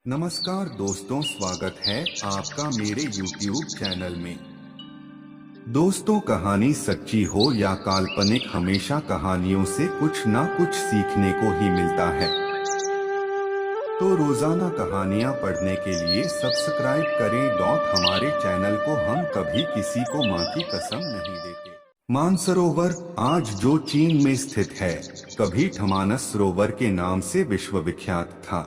नमस्कार दोस्तों, स्वागत है आपका मेरे YouTube चैनल में। दोस्तों, कहानी सच्ची हो या काल्पनिक, हमेशा कहानियों से कुछ ना कुछ सीखने को ही मिलता है। तो रोजाना कहानियां पढ़ने के लिए सब्सक्राइब करें। हमारे चैनल को हम कभी किसी को मां की कसम नहीं देते। मानसरोवर आज जो चीन में स्थित है, कभी ठमानस सरोवर के नाम से विश्वविख्यात था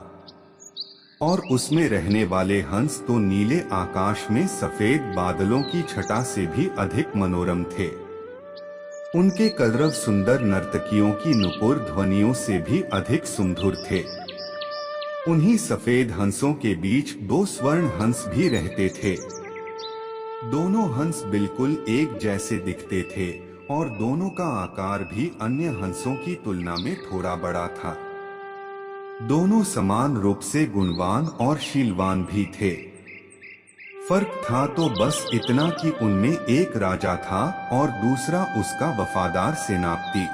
और उसमें रहने वाले हंस तो नीले आकाश में सफेद बादलों की छटा से भी अधिक मनोरम थे। उनके कलरव सुंदर नर्तकियों की नुपुर ध्वनियों से भी अधिक सुमधुर थे। उन्हीं सफेद हंसों के बीच दो स्वर्ण हंस भी रहते थे। दोनों हंस बिल्कुल एक जैसे दिखते थे और दोनों का आकार भी अन्य हंसों की तुलना में थोड़ा बड़ा था। दोनों समान रूप से गुणवान और शीलवान भी थे। फर्क था तो बस इतना कि उनमें एक राजा था और दूसरा उसका वफादार सेनापति।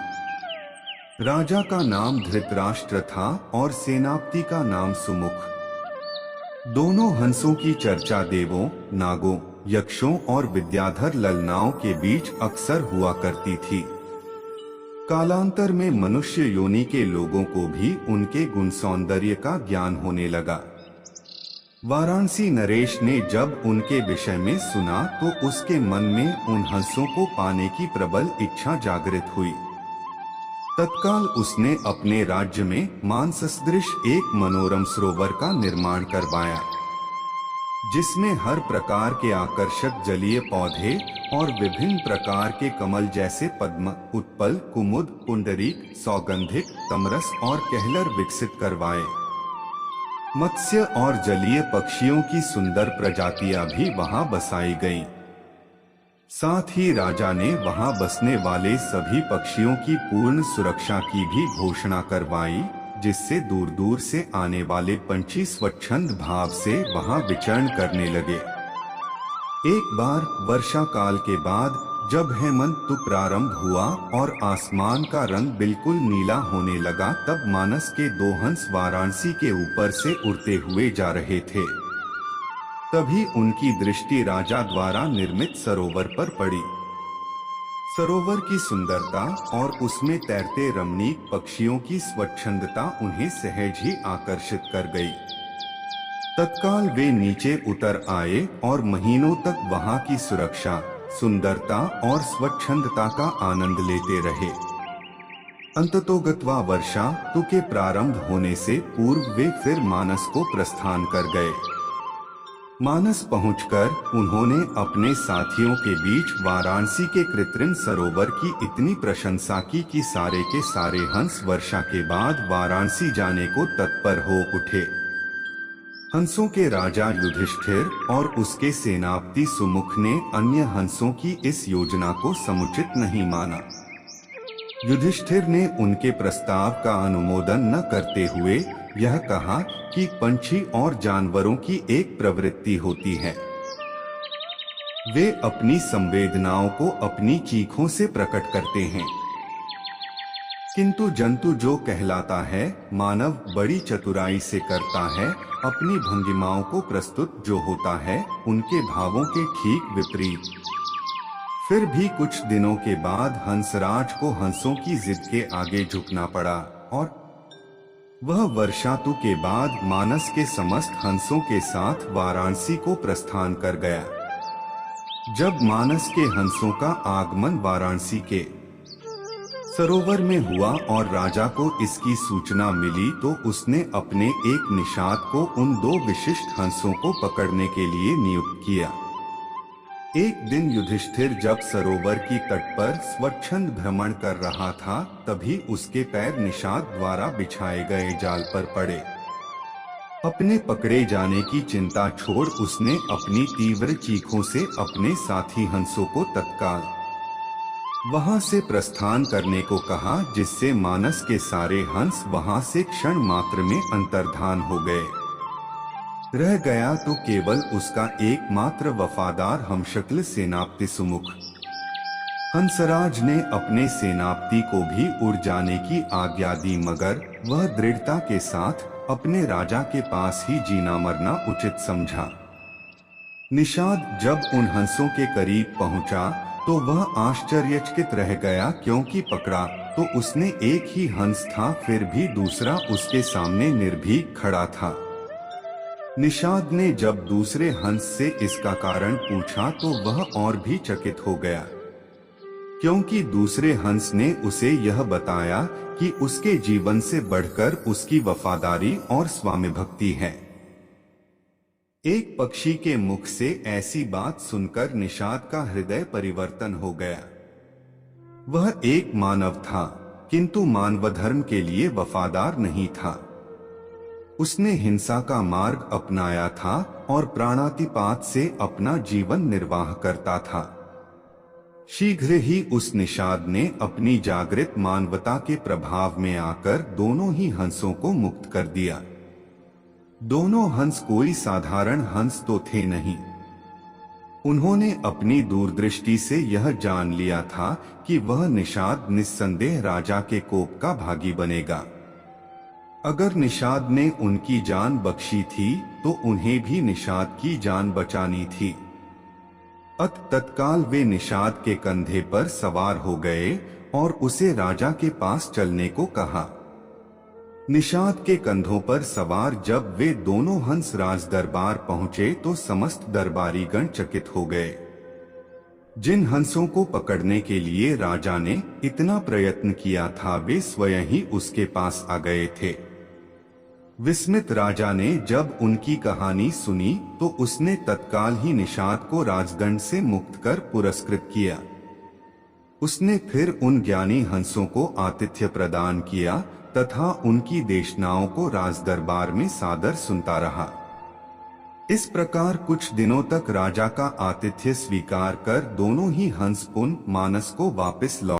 राजा का नाम धृतराष्ट्र था और सेनापति का नाम सुमुख। दोनों हंसों की चर्चा देवों, नागों, यक्षों और विद्याधर ललनाओं के बीच अक्सर हुआ करती थी। कालांतर में मनुष्य योनि के लोगों को भी उनके गुण सौंदर्य का ज्ञान होने लगा। वाराणसी नरेश ने जब उनके विषय में सुना तो उसके मन में उन हंसों को पाने की प्रबल इच्छा जागृत हुई। तत्काल उसने अपने राज्य में मानससदृश एक मनोरम सरोवर का निर्माण करवाया, जिसमें हर प्रकार के आकर्षक जलीय पौधे और विभिन्न प्रकार के कमल जैसे पद्म, उत्पल, कुमुद, पुंडरीक, सौगंधिक, तमरस और कहलर विकसित करवाए। मत्स्य और जलीय पक्षियों की सुंदर प्रजातियां भी वहां बसाई गईं। साथ ही राजा ने वहां बसने वाले सभी पक्षियों की पूर्ण सुरक्षा की भी घोषणा करवाई, जिससे दूर दूर से आने वाले पंछी स्वच्छंद भाव से वहां विचरण करने लगे। एक बार वर्षा काल के बाद जब हेमंत ऋतु प्रारंभ हुआ और आसमान का रंग बिल्कुल नीला होने लगा, तब मानस के दो हंस वाराणसी के ऊपर से उड़ते हुए जा रहे थे। तभी उनकी दृष्टि राजा द्वारा निर्मित सरोवर पर पड़ी। सरोवर की सुंदरता और उसमें तैरते रमणीक पक्षियों की स्वच्छंदता उन्हें सहज ही आकर्षित कर गई। तत्काल वे नीचे उतर आए और महीनों तक वहां की सुरक्षा, सुंदरता और स्वच्छंदता का आनंद लेते रहे। अंततोगत्वा वर्षा ऋतु के प्रारंभ होने से पूर्व वे फिर मानस को प्रस्थान कर गए। मानस पहुंचकर उन्होंने अपने साथियों के बीच वाराणसी के कृत्रिम सरोवर की इतनी प्रशंसा की कि सारे के सारे हंस वर्षा के बाद वाराणसी जाने को तत्पर हो उठे। हंसों के राजा युधिष्ठिर और उसके सेनापति सुमुख ने अन्य हंसों की इस योजना को समुचित नहीं माना। युधिष्ठिर ने उनके प्रस्ताव का अनुमोदन न करते हुए यह कहा कि पंछी और जानवरों की एक प्रवृत्ति होती है, वे अपनी संवेदनाओं को अपनी चीखों से प्रकट करते हैं, किंतु जंतु जो कहलाता है मानव बड़ी चतुराई से करता है। अपनी भंगिमाओं को प्रस्तुत जो होता है उनके भावों के ठीक विपरीत। फिर भी कुछ दिनों के बाद हंसराज को हंसों की जिद के आगे झुकना पड़ा और वह वर्षा ऋतु के बाद मानस के समस्त हंसों के साथ वाराणसी को प्रस्थान कर गया। जब मानस के हंसों का आगमन वाराणसी के सरोवर में हुआ और राजा को इसकी सूचना मिली, तो उसने अपने एक निषाद को उन दो विशिष्ट हंसों को पकड़ने के लिए नियुक्त किया। एक दिन युधिष्ठिर जब सरोवर की तट पर स्वच्छंद भ्रमण कर रहा था, तभी उसके पैर निषाद द्वारा बिछाए गए जाल पर पड़े। अपने पकड़े जाने की चिंता छोड़ उसने अपनी तीव्र चीखों से अपने साथी हंसों को तत्काल वहां से प्रस्थान करने को कहा, जिससे मानस के सारे हंस वहां से क्षण मात्र में अंतर्धान हो गए। रह गया तो केवल उसका एकमात्र वफादार हमशक्ल सेनापति सुमुख। हंसराज ने अपने सेनापति को भी उड़ जाने की आज्ञा दी, मगर वह दृढ़ता के साथ अपने राजा के पास ही जीना मरना उचित समझा। निषाद जब उन हंसों के करीब पहुंचा तो वह आश्चर्यचकित रह गया, क्योंकि पकड़ा तो उसने एक ही हंस था, फिर भी दूसरा उसके सामने निर्भीक खड़ा था। निषाद ने जब दूसरे हंस से इसका कारण पूछा तो वह और भी चकित हो गया, क्योंकि दूसरे हंस ने उसे यह बताया कि उसके जीवन से बढ़कर उसकी वफादारी और स्वामी भक्ति है। एक पक्षी के मुख से ऐसी बात सुनकर निषाद का हृदय परिवर्तन हो गया। वह एक मानव था, किंतु मानव धर्म के लिए वफादार नहीं था। उसने हिंसा का मार्ग अपनाया था और प्राणातिपात से अपना जीवन निर्वाह करता था। शीघ्र ही उस निषाद ने अपनी जागृत मानवता के प्रभाव में आकर दोनों ही हंसों को मुक्त कर दिया। दोनों हंस कोई साधारण हंस तो थे नहीं। उन्होंने अपनी दूरदृष्टि से यह जान लिया था कि वह निषाद निस्संदेह राजा के कोप का भागी बनेगा। अगर निषाद ने उनकी जान बख्शी थी तो उन्हें भी निषाद की जान बचानी थी। तत्काल वे निषाद के कंधे पर सवार हो गए और उसे राजा के पास चलने को कहा। निषाद के कंधों पर सवार जब वे दोनों हंस राज दरबार पहुंचे तो समस्त दरबारी गण चकित हो गए। जिन हंसों को पकड़ने के लिए राजा ने इतना प्रयत्न किया था वे स्वयं ही उसके पास आ गए थे। विस्मित राजा ने जब उनकी कहानी सुनी तो उसने तत्काल ही निषाद को राजगण से मुक्त कर पुरस्कृत किया। उसने फिर उन ज्ञानी हंसों को आतिथ्य प्रदान किया तथा उनकी देशनाओं को राजदरबार में सादर सुनता रहा। इस प्रकार कुछ दिनों तक राजा का आतिथ्य स्वीकार कर दोनों ही हंस पुन मानस को वापस लौट